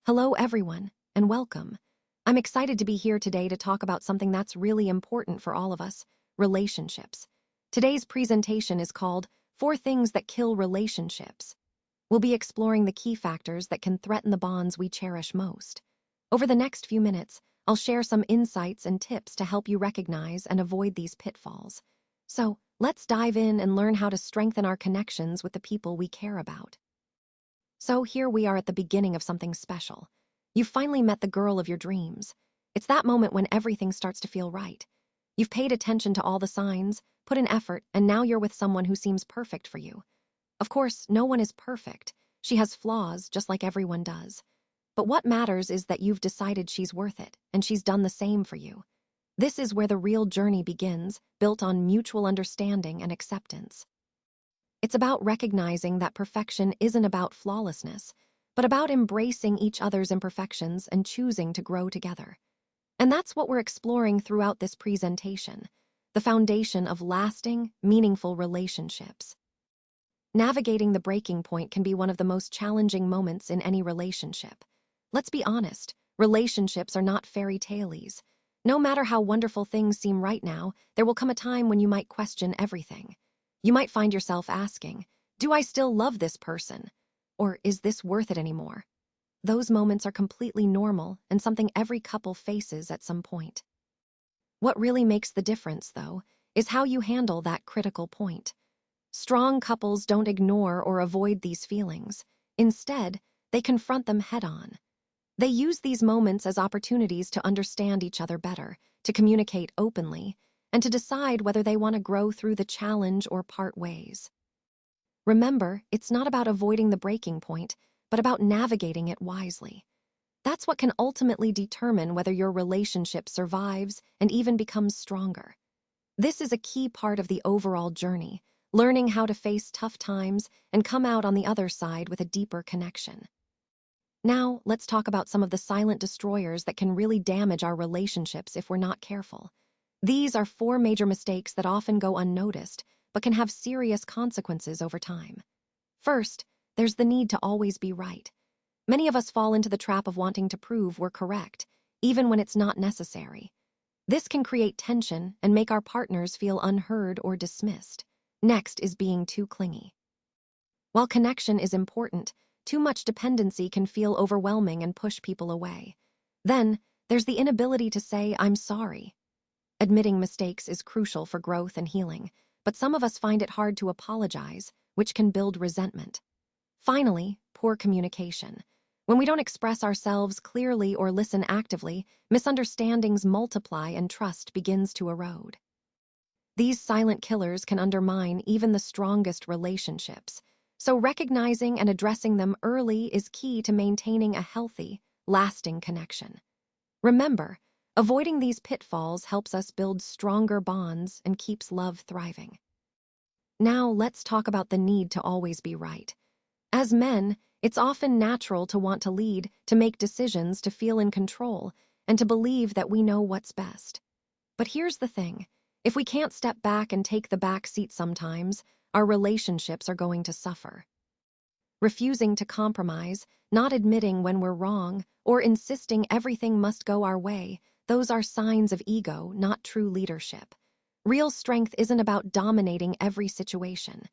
Hello, everyone, and welcome. I'm excited to be here today to talk about something that's really important for all of us: relationships. Today's presentation is called Four Things That Kill Relationships. We'll be exploring the key factors that can threaten the bonds we cherish most. Over the next few minutes, I'll share some insights and tips to help you recognize and avoid these pitfalls. So, let's dive in and learn how to strengthen our connections with the people we care about. So here we are at the beginning of something special. You've finally met the girl of your dreams. It's that moment when everything starts to feel right. You've paid attention to all the signs, put in effort, and now you're with someone who seems perfect for you. Of course, no one is perfect. She has flaws, just like everyone does. But what matters is that you've decided she's worth it, and she's done the same for you. This is where the real journey begins, built on mutual understanding and acceptance. It's about recognizing that perfection isn't about flawlessness, but about embracing each other's imperfections and choosing to grow together. And that's what we're exploring throughout this presentation: the foundation of lasting, meaningful relationships. Navigating the breaking point can be one of the most challenging moments in any relationship. Let's be honest, relationships are not fairy tales. No matter how wonderful things seem right now, there will come a time when you might question everything. You might find yourself asking, do I still love this person? Or is this worth it anymore? Those moments are completely normal and something every couple faces at some point. What really makes the difference, though, is how you handle that critical point. Strong couples don't ignore or avoid these feelings. Instead, they confront them head-on. They use these moments as opportunities to understand each other better, to communicate openly, and to decide whether they want to grow through the challenge or part ways. Remember, it's not about avoiding the breaking point, but about navigating it wisely. That's what can ultimately determine whether your relationship survives and even becomes stronger. This is a key part of the overall journey, learning how to face tough times and come out on the other side with a deeper connection. Now, let's talk about some of the silent destroyers that can really damage our relationships if we're not careful. These are four major mistakes that often go unnoticed, but can have serious consequences over time. First, there's the need to always be right. Many of us fall into the trap of wanting to prove we're correct, even when it's not necessary. This can create tension and make our partners feel unheard or dismissed. Next is being too clingy. While connection is important, too much dependency can feel overwhelming and push people away. Then, there's the inability to say, "I'm sorry." Admitting mistakes is crucial for growth and healing, but some of us find it hard to apologize, which can build resentment. Finally, poor communication. When we don't express ourselves clearly or listen actively, misunderstandings multiply and trust begins to erode. These silent killers can undermine even the strongest relationships, so recognizing and addressing them early is key to maintaining a healthy, lasting connection. Remember, avoiding these pitfalls helps us build stronger bonds and keeps love thriving. Now, let's talk about the need to always be right. As men, it's often natural to want to lead, to make decisions, to feel in control, and to believe that we know what's best. But here's the thing: if we can't step back and take the back seat sometimes, our relationships are going to suffer. Refusing to compromise, not admitting when we're wrong, or insisting everything must go our way, those are signs of ego, not true leadership. Real strength isn't about dominating every situation.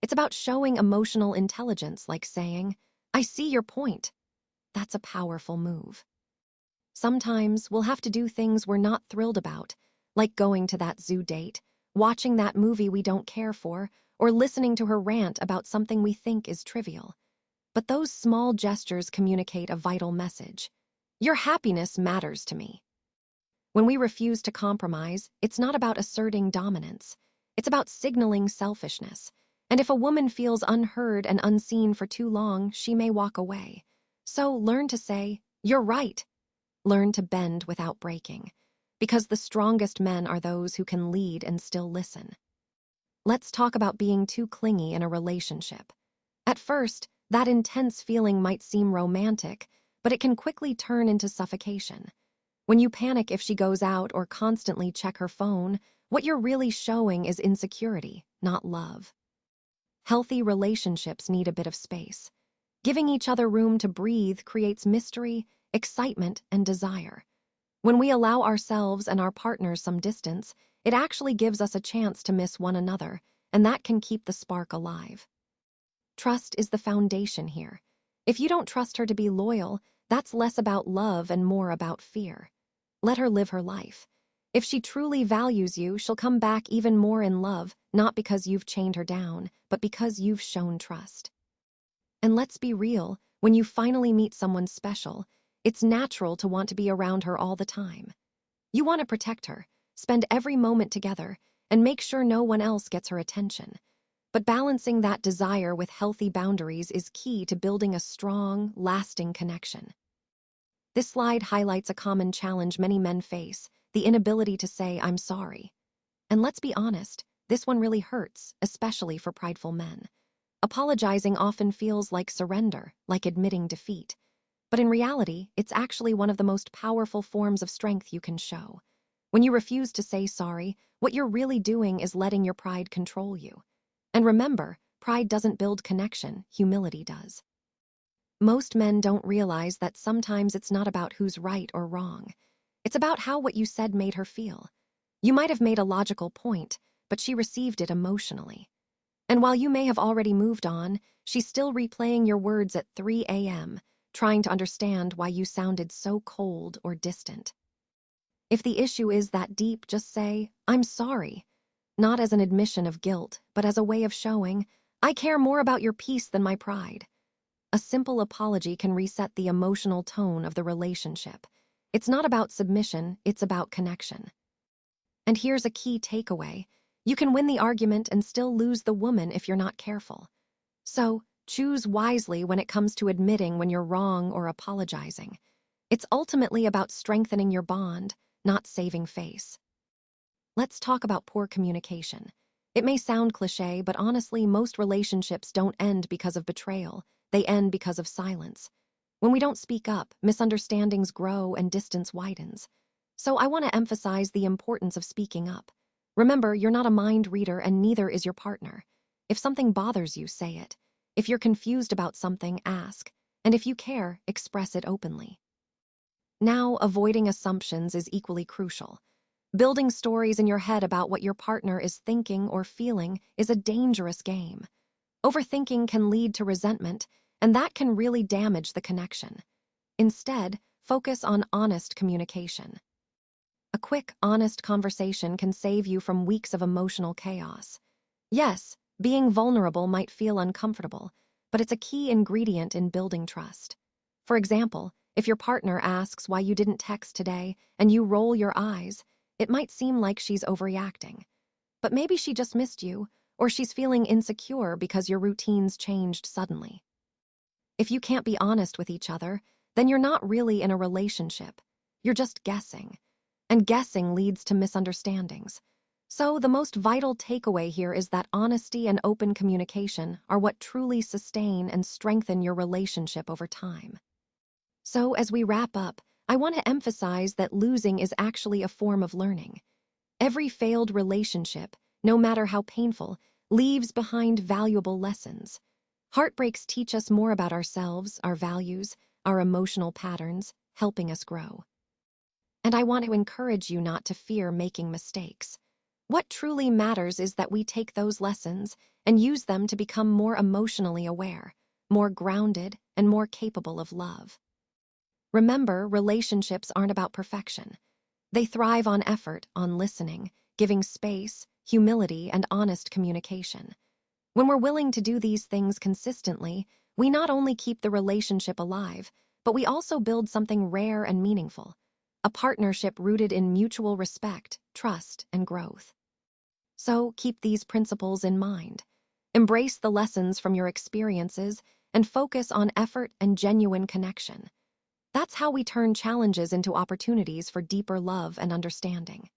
It's about showing emotional intelligence, like saying, "I see your point." That's a powerful move. Sometimes we'll have to do things we're not thrilled about, like going to that zoo date, watching that movie we don't care for, or listening to her rant about something we think is trivial. But those small gestures communicate a vital message. Your happiness matters to me. When we refuse to compromise, it's not about asserting dominance. It's about signaling selfishness. And if a woman feels unheard and unseen for too long, she may walk away. So learn to say, "You're right." Learn to bend without breaking, because the strongest men are those who can lead and still listen. Let's talk about being too clingy in a relationship. At first, that intense feeling might seem romantic, but it can quickly turn into suffocation. When you panic if she goes out or constantly check her phone, what you're really showing is insecurity, not love. Healthy relationships need a bit of space. Giving each other room to breathe creates mystery, excitement, and desire. When we allow ourselves and our partners some distance, it actually gives us a chance to miss one another, and that can keep the spark alive. Trust is the foundation here. If you don't trust her to be loyal, that's less about love and more about fear. Let her live her life. If she truly values you, she'll come back even more in love, not because you've chained her down, but because you've shown trust. And let's be real, when you finally meet someone special, it's natural to want to be around her all the time. You want to protect her, spend every moment together, and make sure no one else gets her attention. But balancing that desire with healthy boundaries is key to building a strong, lasting connection. This slide highlights a common challenge many men face, the inability to say, "I'm sorry." And let's be honest, this one really hurts, especially for prideful men. Apologizing often feels like surrender, like admitting defeat. But in reality, it's actually one of the most powerful forms of strength you can show. When you refuse to say sorry, what you're really doing is letting your pride control you. And remember, pride doesn't build connection, humility does. Most men don't realize that sometimes it's not about who's right or wrong. It's about how what you said made her feel. You might have made a logical point, but she received it emotionally. And while you may have already moved on, she's still replaying your words at 3 a.m., trying to understand why you sounded so cold or distant. If the issue is that deep, just say, "I'm sorry," not as an admission of guilt, but as a way of showing, "I care more about your peace than my pride." A simple apology can reset the emotional tone of the relationship. It's not about submission, it's about connection. And here's a key takeaway. You can win the argument and still lose the woman if you're not careful. So, choose wisely when it comes to admitting when you're wrong or apologizing. It's ultimately about strengthening your bond, not saving face. Let's talk about poor communication. It may sound cliché, but honestly, most relationships don't end because of betrayal. They end because of silence. When we don't speak up, misunderstandings grow and distance widens. So I want to emphasize the importance of speaking up. Remember, you're not a mind reader and neither is your partner. If something bothers you, say it. If you're confused about something, ask. And if you care, express it openly. Now, avoiding assumptions is equally crucial. Building stories in your head about what your partner is thinking or feeling is a dangerous game. Overthinking can lead to resentment, and that can really damage the connection. Instead, focus on honest communication. A quick, honest conversation can save you from weeks of emotional chaos. Yes, being vulnerable might feel uncomfortable, but it's a key ingredient in building trust. For example, if your partner asks why you didn't text today and you roll your eyes, it might seem like she's overreacting. But maybe she just missed you, or she's feeling insecure because your routines changed suddenly. If you can't be honest with each other, then you're not really in a relationship. You're just guessing. And guessing leads to misunderstandings. So the most vital takeaway here is that honesty and open communication are what truly sustain and strengthen your relationship over time. So as we wrap up, I want to emphasize that losing is actually a form of learning. Every failed relationship, no matter how painful, leaves behind valuable lessons. Heartbreaks teach us more about ourselves, our values, our emotional patterns, helping us grow. And I want to encourage you not to fear making mistakes. What truly matters is that we take those lessons and use them to become more emotionally aware, more grounded, and more capable of love. Remember, relationships aren't about perfection. They thrive on effort, on listening, giving space, humility, and honest communication. When we're willing to do these things consistently, we not only keep the relationship alive, but we also build something rare and meaningful, a partnership rooted in mutual respect, trust, and growth. So keep these principles in mind. Embrace the lessons from your experiences and focus on effort and genuine connection. That's how we turn challenges into opportunities for deeper love and understanding.